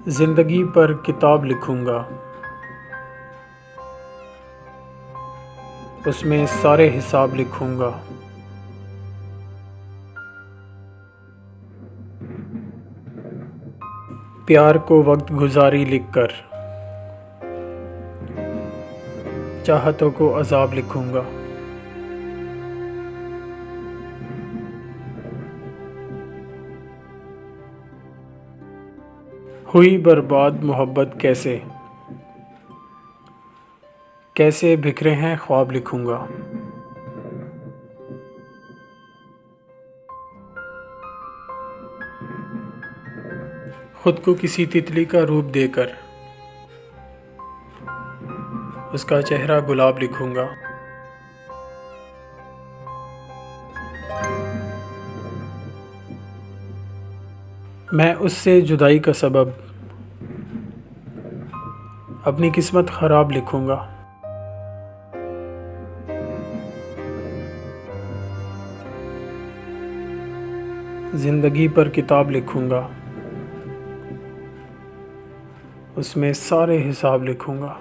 ज़िंदगी पर किताब लिखूंगा, उसमें सारे हिसाब लिखूंगा। प्यार को वक्त गुजारी लिखकर चाहतों को अजाब लिखूंगा। हुई बर्बाद मोहब्बत कैसे बिखरे हैं ख्वाब लिखूंगा। खुद को किसी तितली का रूप देकर उसका चेहरा गुलाब लिखूंगा। मैं उससे जुदाई का सबब अपनी किस्मत ख़राब लिखूंगा। ज़िंदगी पर किताब लिखूंगा, उसमें सारे हिसाब लिखूंगा।